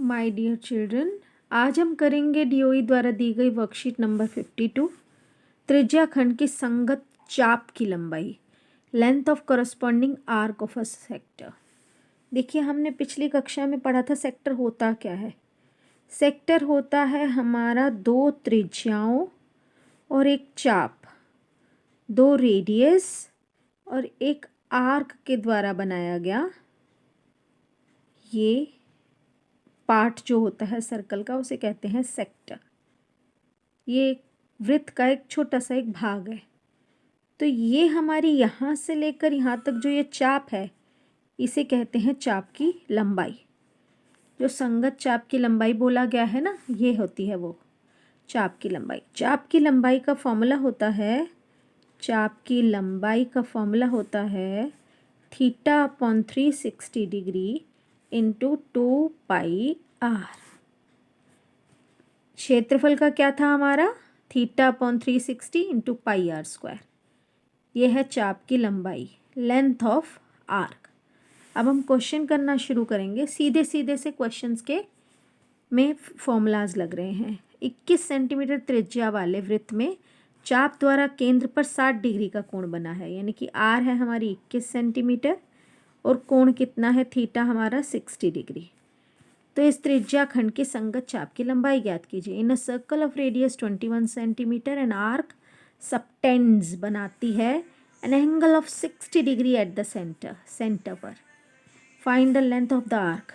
My dear children, आज हम करेंगे डीओई द्वारा दी गई वर्कशीट नंबर 52 त्रिज्या खंड की संगत चाप की लंबाई length of corresponding arc of a sector. देखिए, हमने पिछली कक्षा में पढ़ा था सेक्टर होता क्या है। सेक्टर होता है हमारा दो त्रिज्याओं और एक चाप, दो रेडियस और एक आर्क के द्वारा बनाया गया ये पार्ट जो होता है सर्कल का, उसे कहते हैं सेक्टर। ये वृत्त का एक छोटा सा एक भाग है। तो ये हमारी यहाँ से लेकर यहाँ तक जो ये चाप है, इसे कहते हैं चाप की लंबाई। जो संगत चाप की लंबाई बोला गया है ना, ये होती है वो चाप की लंबाई। चाप की लंबाई का फॉर्मूला होता है, चाप की लंबाई का फॉर्मूला होता है theta upon 360 degree into 2πr। क्षेत्रफल का क्या था हमारा, थीटा अपॉन 360 इंटू πr²। यह है चाप की लंबाई, लेंथ ऑफ आर्क। अब हम क्वेश्चन करना शुरू करेंगे। सीधे सीधे से क्वेश्चंस के में फॉर्मूलाज लग रहे हैं। 21 सेंटीमीटर त्रिज्या वाले वृत्त में चाप द्वारा केंद्र पर 60 डिग्री का कोण बना है, यानी कि आर है हमारी 21 सेंटीमीटर और कोण कितना है, थीटा हमारा 60 डिग्री। तो इस त्रिज्या खंड के संगत चाप की लंबाई ज्ञात कीजिए। In a circle of radius 21 centimetre and arc subtends बनाती है an angle of 60 degree at the centre पर। Find the length of the arc.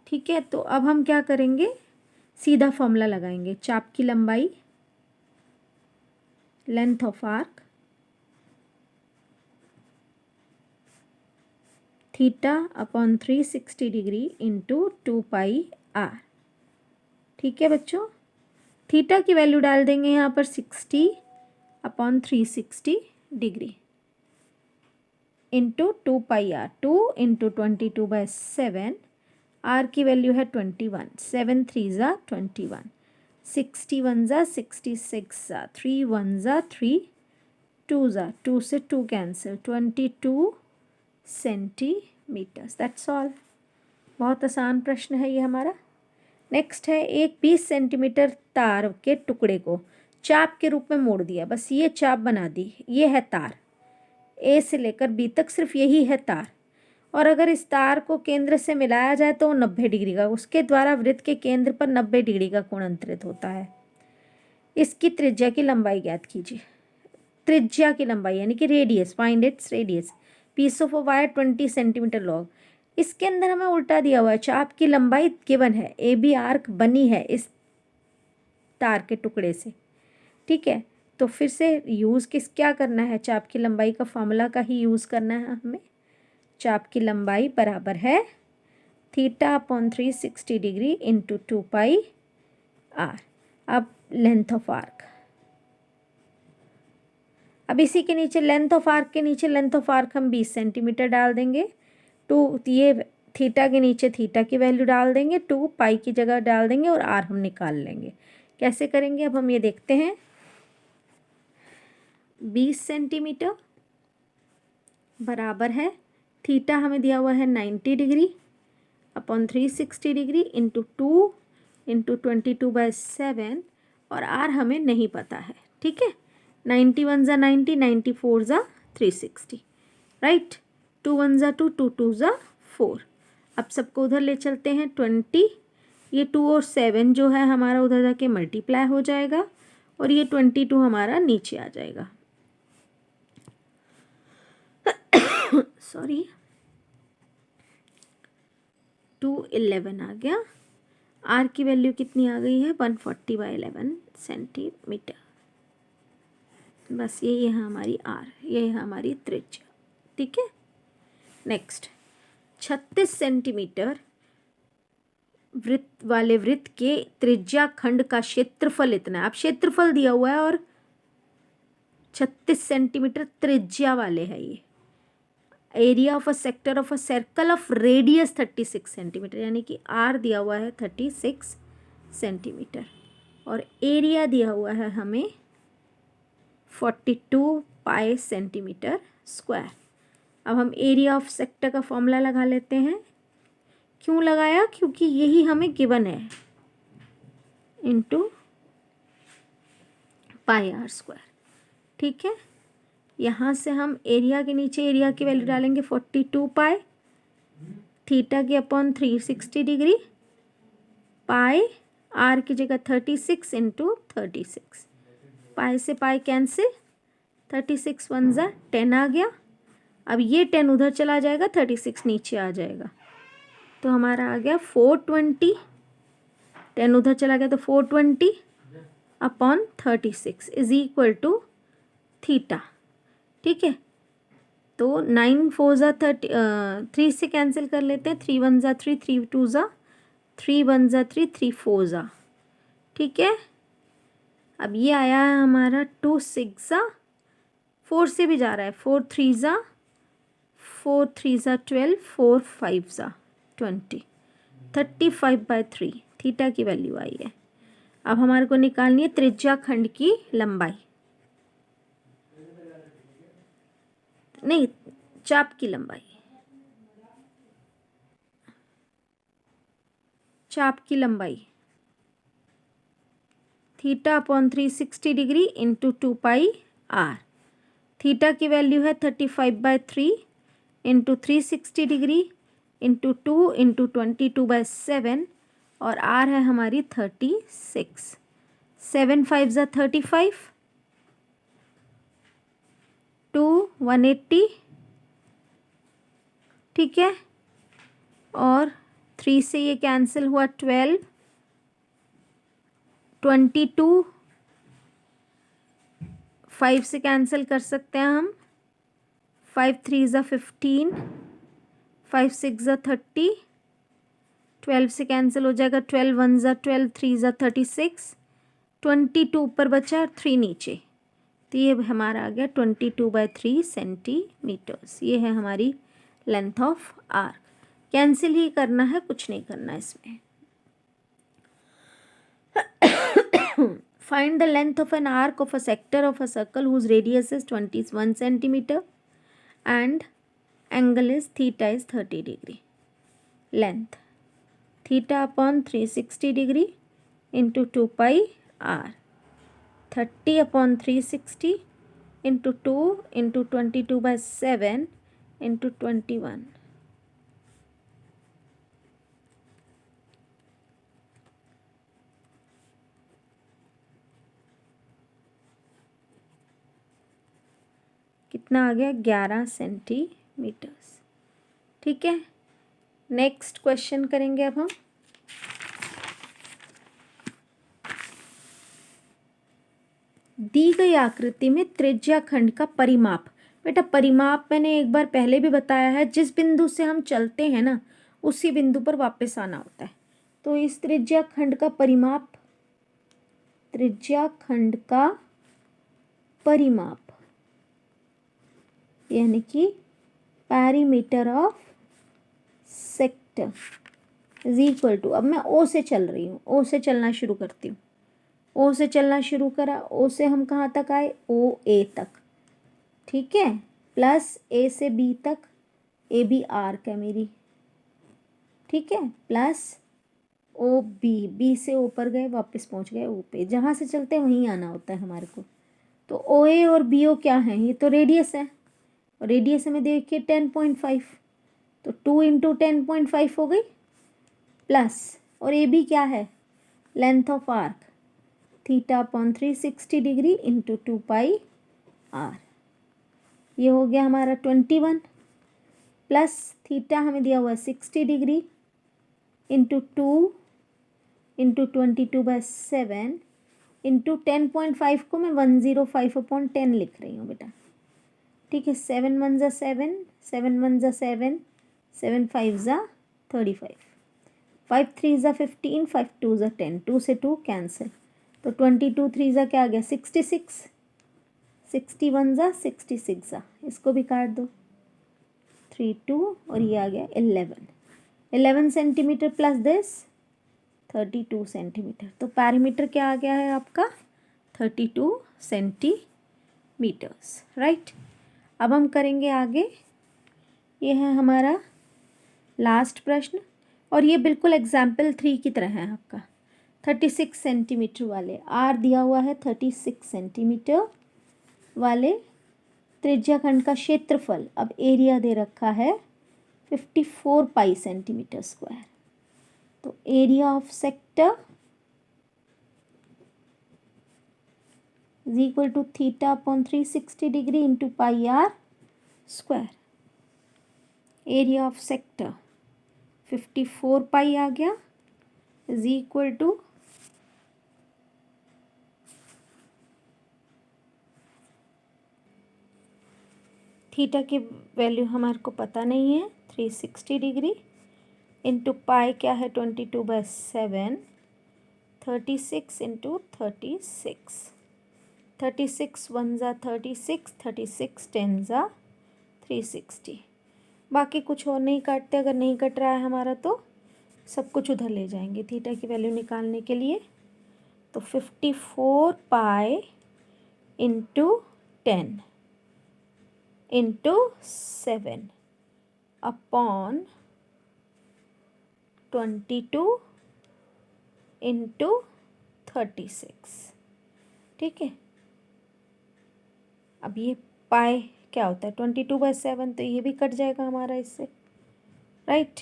ठीक है, तो अब हम क्या करेंगे, सीधा फॉर्मूला लगाएंगे। चाप की लंबाई, length of arc, theta upon 360 degree into 2πr। ठीक है बच्चों, थीटा की वैल्यू डाल देंगे यहाँ पर 60 upon 360 degree into 2πr, 2 into 22/7। R की वैल्यू है 21, 7 3 ज़ा 21, 61 ज़ा 66 ज़ा 3 1 ज़ा 3, 2 ज़ा 2 से 2 कैंसिल, 22 सेंटीमीटर्स। That's all. बहुत आसान प्रश्न है ये हमारा। नेक्स्ट है, एक 20 सेंटीमीटर तार के टुकड़े को चाप के रूप में मोड़ दिया। बस ये चाप बना दी, ये है तार। ए से लेकर बी तक सिर्फ यही है तार। और अगर इस तार को केंद्र से मिलाया जाए तो 90 डिग्री का, उसके द्वारा वृत्त के केंद्र पर 90 डिग्री का कोण अंतरित होता है। इसकी त्रिज्या की लंबाई ज्ञात कीजिए। त्रिज्या की लंबाई यानी कि radius, find its radius. Piece of wire 20 centimetre long. इसके अंदर हमें उल्टा दिया हुआ है, चाप की लंबाई गिवन है, ए बी आर्क बनी है इस तार के टुकड़े से। ठीक है, तो फिर से यूज़ क्या करना है, चाप की लंबाई का फॉर्मूला का ही यूज़ करना है हमें। चाप की लंबाई बराबर है theta upon 360 degree into 2πr। अब लेंथ ऑफ आर्क, अब इसी के नीचे लेंथ ऑफ आर्क के नीचे लेंथ ऑफ आर्क हम 20 सेंटीमीटर डाल देंगे। ये थीटा के नीचे थीटा की वैल्यू डाल देंगे, 2π की जगह डाल देंगे और आर हम निकाल लेंगे। कैसे करेंगे अब हम ये देखते हैं। 20 सेंटीमीटर बराबर है, थीटा हमें दिया हुआ है 90 degree upon 360 degree into 2 into 22/7 और आर हमें नहीं पता है। ठीक है, 91 ज़ा 90, 94 ज़ा 360, राइट। 2 1 ज़ा 2, 2 2 ज़ा 4। अब सबको उधर ले चलते हैं। 20, ये 2 और 7 जो है हमारा उधर जाके मल्टीप्लाई हो जाएगा और ये 22 हमारा नीचे आ जाएगा। सॉरी, 211 आ गया। आर की वैल्यू कितनी आ गई है, 140/11 सेंटीमीटर। बस यही है हमारी आर, ये है हमारी त्रिज्या। ठीक है, नेक्स्ट 36 सेंटीमीटर वृत्त वाले वृत्त के त्रिज्या खंड का क्षेत्रफल इतना है। अब क्षेत्रफल दिया हुआ है और 36 सेंटीमीटर त्रिज्या वाले है ये। Area of a sector of a circle of radius 36 centimetre, यानी कि आर दिया हुआ है 36 सेंटीमीटर और एरिया दिया हुआ है हमें 42 पाई सेंटीमीटर स्क्वायर। अब हम एरिया ऑफ सेक्टर का फॉर्मूला लगा लेते हैं। क्यों लगाया? क्योंकि यही हमें गिवन है, इंटू पाई आर स्क्वायर। ठीक है, यहाँ से हम एरिया के नीचे एरिया की वैल्यू डालेंगे 42 पाई, थीटा की अपॉन 360 डिग्री, पाई आर की जगह 36 इंटू 36, पाई से पाई कैंसिल, 36 वन ज़ा 10 आ गया। अब ये 10 उधर चला जाएगा, 36 नीचे आ जाएगा, तो हमारा आ गया 420, 10 उधर चला गया तो 420 upon 36 is equal to theta. ठीक है, तो 9 4 ज़ा 30, 3 से कैंसिल कर लेते हैं, 3 1 ज़ा 3, 3 2 ज़ा 3 1 ज़ा 3, 3 4 ज़ा। ठीक है, अब ये आया है हमारा 2 6 ज़ा, 4 से भी जा रहा है, 4 3 ज़ा 4 3 ज़ा 12, 4 5 ज़ा 20, 35/3 थीटा की वैल्यू आई है। अब हमारे को निकालनी है त्रिज्या खंड की लंबाई, नहीं चाप की लंबाई, चाप की लंबाई theta upon 360 degree into 2 pi r. Theta की वैल्यू है 35/3 इंटू 360 डिग्री इंटू 2 इंटू 22/7 और आर है हमारी 36। 7 5 ज़ा 35, 2 180। ठीक है, और 3 से ये कैंसिल हुआ, 12 22, 5 से कैंसिल कर सकते हैं हम, 5 3 ज़ा 15, 5 6 ज़ा 30, 12 से कैंसिल हो जाएगा, 12 1 ज़ा 12, 3 ज़ा 36, 22 ऊपर बचा, 3 नीचे, तो ये हमारा आ गया 22/3 सेंटीमीटर्स। ये है हमारी लेंथ ऑफ आर्क। कैंसिल ही करना है, कुछ नहीं करना इसमें। Find the length of an arc of a sector of a circle whose radius is 21 centimeter and angle is theta is 30 degree. Length theta upon 360 degree into 2 pi r, 30 upon 360 into 2 into 22/7 into 21. कितना आ गया? 11 centimetres. ठीक है, next question करेंगे अब हम। दी गई आकृति में त्रिज्या खंड का परिमाप। बेटा परिमाप मैंने एक बार पहले भी बताया है, जिस बिंदु से हम चलते हैं ना उसी बिंदु पर वापस आना होता है। तो इस त्रिज्या खंड का परिमाप, त्रिज्या खंड का परिमाप यानी कि perimeter of sector is equal to, अब मैं ओ से चल रही हूँ, ओ से चलना शुरू करती हूँ, ओ से चलना शुरू करा, ओ से हम कहाँ तक आए? ओ ए तक। ठीक है, प्लस ए से बी तक, ए बी आर्क है मेरी। ठीक है, प्लस ओ बी, बी से ऊपर गए वापस पहुँच गए ओ पे, जहाँ से चलते हैं वहीं आना होता है हमारे को। तो ओ ए और बी ओ क्या है? ये तो रेडियस है, और रेडियस में देखिए 10.5, तो 2 इंटू 10.5 हो गई, प्लस और ए बी क्या है? Length of arc theta upon 360 degree into 2 pi r. ये हो गया हमारा 21, प्लस थीटा हमें दिया हुआ है 60 डिग्री इंटू 2 इंटू 22/7 इंटू 10.5 को मैं 105/10 लिख रही हूँ बेटा। ठीक है, 7 1 ज़ा 7, 7 1 ज़ा 7, 7 5 ज़ा 35, 5 3 ज़ा 15, 5 2 ज़ा 10, 2 से 2 कैंसिल, तो 22 3 ज़ा क्या आ गया? 66, 61 ज़ा 66 ज़ा, इसको भी काट दो, 3 2 और ये आ गया 11 सेंटीमीटर प्लस दिस 32 सेंटीमीटर। तो पैरीमीटर क्या आ गया है आपका? 32 सेंटीमीटर्स। राइट, अब हम करेंगे आगे ये है हमारा लास्ट प्रश्न, और ये बिल्कुल एग्जाम्पल 3 की तरह है आपका। 36 सेंटीमीटर वाले आर दिया हुआ है, 36 सेंटीमीटर वाले त्रिज्याखंड का क्षेत्रफल, अब एरिया दे रखा है 54 पाई सेंटीमीटर स्क्वायर। तो area of sector is equal to theta upon 360 degree into pi r square. Area of sector 54 pi आ गया, इज इक्वल टू थीटा की वैल्यू हमारे को पता नहीं है, 360 डिग्री इंटू पाई क्या है 22/7, 36 इंटू 36, 36 1 ज़ा 36, 36 10 ज़ा 360। बाकी कुछ और नहीं काटते, अगर नहीं कट रहा है हमारा तो सब कुछ उधर ले जाएंगे थीटा की वैल्यू निकालने के लिए। तो 54 pi into 10 into 7 upon 22 into 36। ठीक है, अब ये पाई क्या होता है 22/7, तो ये भी कट जाएगा हमारा इससे, राइट।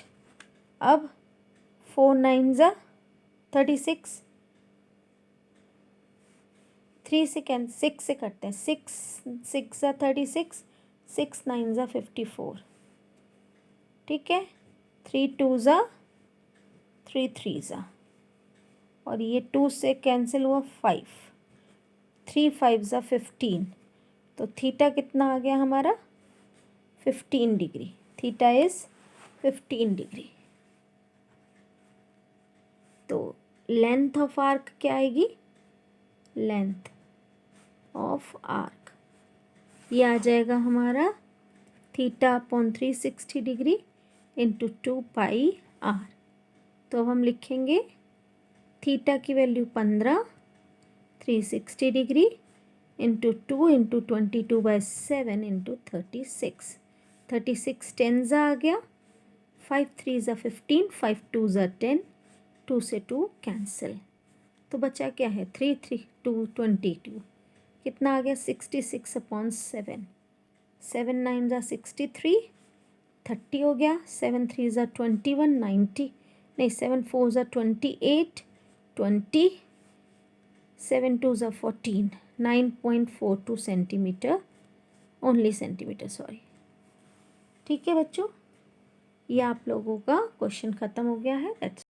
अब 4 9 ज़ा 36, 3 से 6 से कटते हैं, 6 6 ज़ा 36, 6 9 ज़ा 54। ठीक है, 3 2 ज़ा 3 3 ज़ा, और ये 2 से कैंसिल हुआ 5, 3 5 ज़ा 15। तो थीटा कितना आ गया हमारा 15 डिग्री। Theta is 15 degree. तो लेंथ ऑफ आर्क क्या आएगी, लेंथ ऑफ आर्क ये आ जाएगा हमारा theta upon 360 degree into 2 pi r. तो अब हम लिखेंगे थीटा की value 15, 360 degree into 2 into 22/7 into 36, 36 10 ज़ा आ गया, 5 3 ज़ा 15, 5 2 ज़ा 10, 2 से 2 कैंसिल, तो बचा क्या है 3 3 2 22, कितना आ गया 66 अपॉन 7, 7 9 ज़ा 63, 30 हो गया, 7 3 ज़ा 21, 90 नहीं, 7 4 ज़ा 28, 20, 7 2 ज़ा 14, 9.42 सेंटीमीटर, ओनली सेंटीमीटर सॉरी। ठीक है बच्चों, ये आप लोगों का क्वेश्चन ख़त्म हो गया है। दैट्स